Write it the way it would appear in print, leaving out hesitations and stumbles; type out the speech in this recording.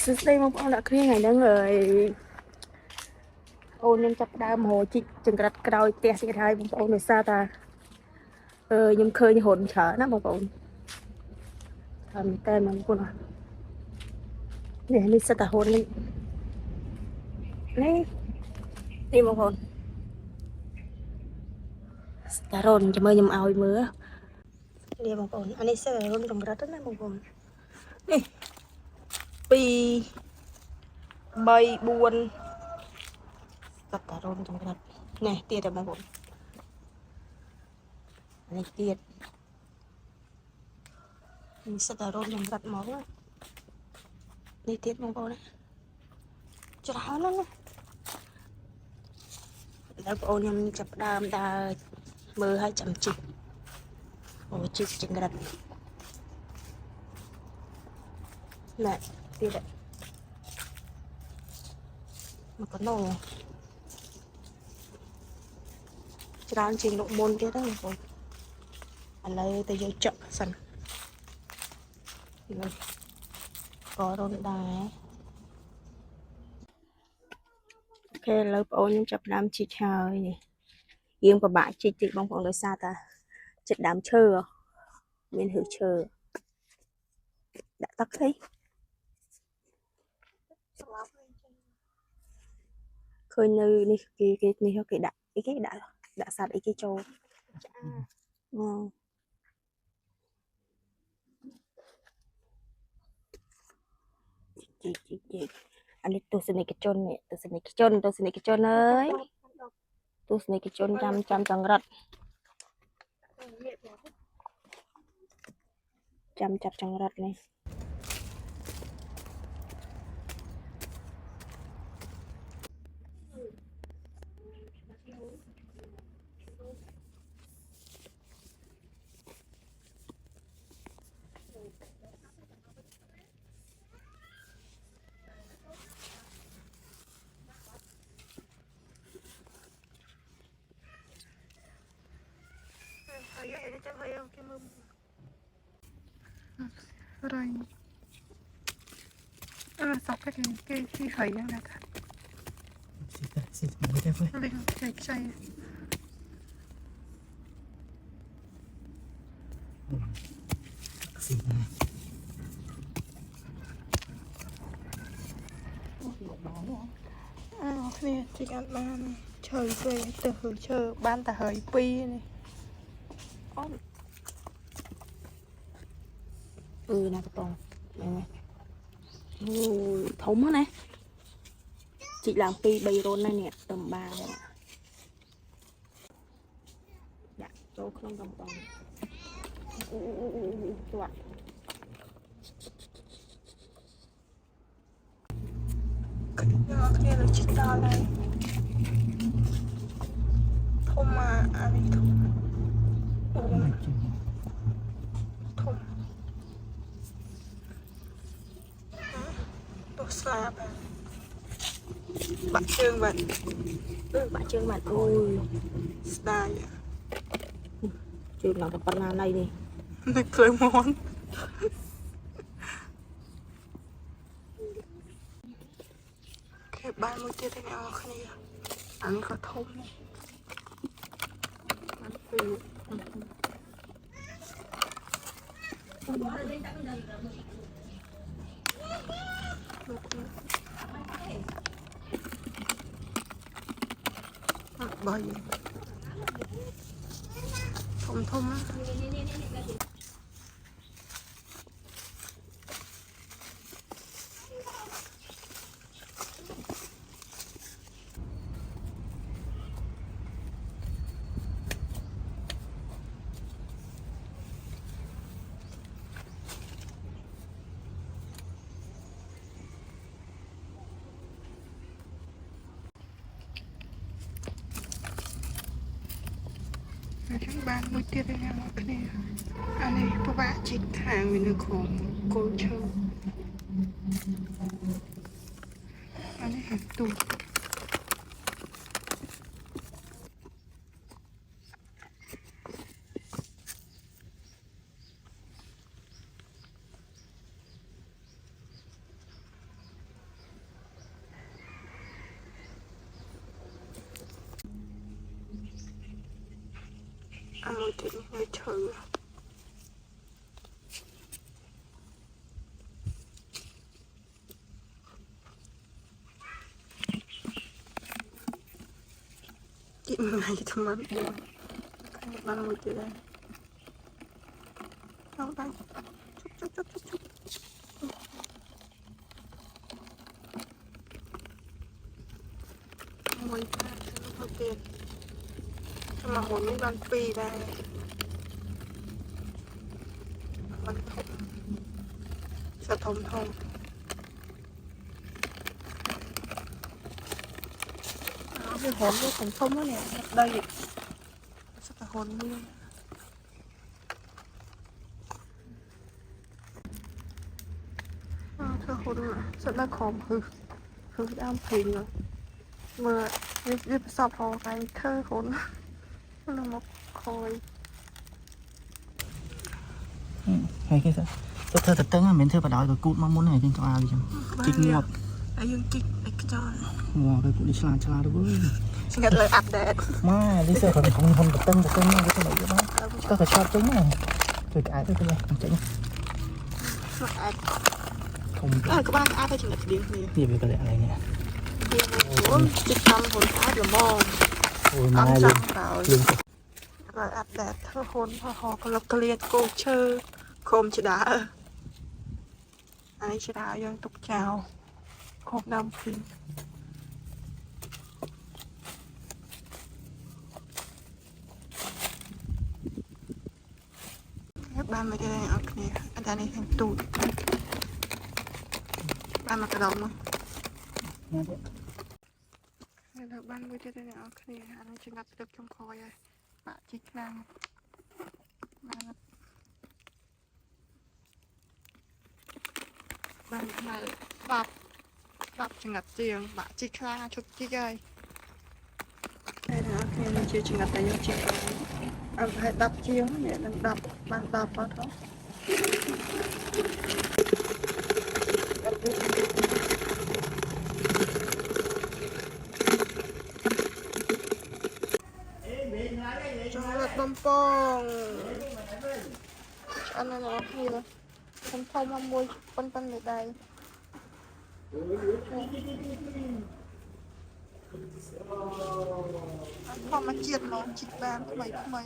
សួស្តីបងប្អូនអ្នកគ្នាថ្ងៃហ្នឹងអូនខ្ញុំចាប់ដើមរកជីកចង្ក្រាត់ក្រោយផ្ទះទៀតហើយបងប្អូនដោយសារតាខ្ញុំឃើញហ៊ុនច្រើនណាបងប្អូនហើយតែបងប្អូននេះសិតតាហ៊ុននេះបងប្អូនស្តារុនចាំមើលខ្ញុំឲ្យមើលនេះបងប្អូនអានេះសិតតារុនចង្ក្រាត់ណាបងប្អូននេះ2 3 4សិតតារុនចង្ក្រាត់នេះទៀតបងប្អូននេះទៀតនេះសិតតារុនចង្ក្រាត់មកនេះទៀតបងប្អូនច្រើនណាស់ដល់បងប្អូនខ្ញុំចាប់ដើមដើរមើលឲ្យចាំជីកអូជីកចង្ក្រាត់ណែទៀតមកកណោច្រើនជាងលោកមុនទៀតហ្នឹងបងឥឡូវទៅយកចាក់សិនក៏រនដែរអូខេឥឡូវបងប្អូនខ្ញុំចាប់ដើមជីកហើយនេះយើងពិបាកជីកតិចបងប្អូនដោយសារតាចិត្តដើមឈើមានហឺឈើដាក់ទឹកអីឃើញនៅនេះគេនេះគេដាក់អីគេដាក់សត្វអីគេចូលចាជីកអានេះទស្សនិកជននេះទស្សនិកជនអើយទស្សនិកជនចាំចង្រិតចាំចាប់ចង្រិតនេះចាំឲ្យគេមើលរៃសក់គេហើយយ៉ាងណាថាស៊ីមើលទៅវិញគេខ្ចីស៊ីគ្នាជីកអត់បានឈើពេកទៅហឺឈើបានតែហើយ2នេះអូណាកំប៉ុងមែនអូធំណាជីកឡើង2 3រុនណានេះតំបានដាក់ចូលក្នុងកំប៉ុងជាប់គ្នាលើជីកដល់ហើយធំអានេះធំស្លាប់បាក់ជើងបាត់អូយស្ដាយជើងឡើងទៅប៉ុណ្ណាណៃនេះនឹកឃើញមកគេបានមួយទៀតទេអ្នកនរគ្នាអានេះក៏ធំបានពីបាយធំចឹងបានមួយទៀតឯអ្នកនរគ្នាអានេះពិបាកជីកខាងវានៅក្នុងគល់ឈើអានេះហាក់ទូ មួយទៀតនៅឈើគិតមួយថ្មបានមួយទៀតដែរเอาไปชุบมวยผ้าฉันเขาเปลี่ยนสมองนี่วันปีได้วันทมสะทมทองcái hồn nó thành thông đó nè đây sao cả hồn nguyên thưa hồn rất là khom hư đang phình rồi mà đi sập vào cái thơ hồn nó là một khối hay cái tôi thơ thật tưng á mình thơ vào đó rồi cút mong muốn này trên trong ao gì chẳng chích ngọt ai dương chích ai cái cho ngọt rồi cút đi xa đó với xin gặp lời ập đẹp mà đi xe còn không thật tưng nha cái này đó có phải shop trứng này rồi cái thôi cái này chạy không các bạn ai phải chừng gặp điểm gì về cái này nè uống chích xong hồn cá rồi mò ôi mai luôn lời ập đẹp thơ hồn họ còn lọc liệt cô chơi khom chỉ đá ai chỉ đá dân tục chào khom đâm phim các bạn mới đây ở kia anh ta này thành tụt bạn mà cái đồng không được bạn mới đây ở kia anh chỉ ngắt được trong khói bạn chỉ làm bạn này đập chỉ ngắt tiền bạn chỉ ra chút chỉ gây đây là khi mình chưa chỉ ngắt tay chỉ anh phải đập chiếng để đừng đập bạn đập vào đó cho lật bông bông anh này nó nhiều không thông mà mua con ở đây không mà chiết nó chích bàn của mày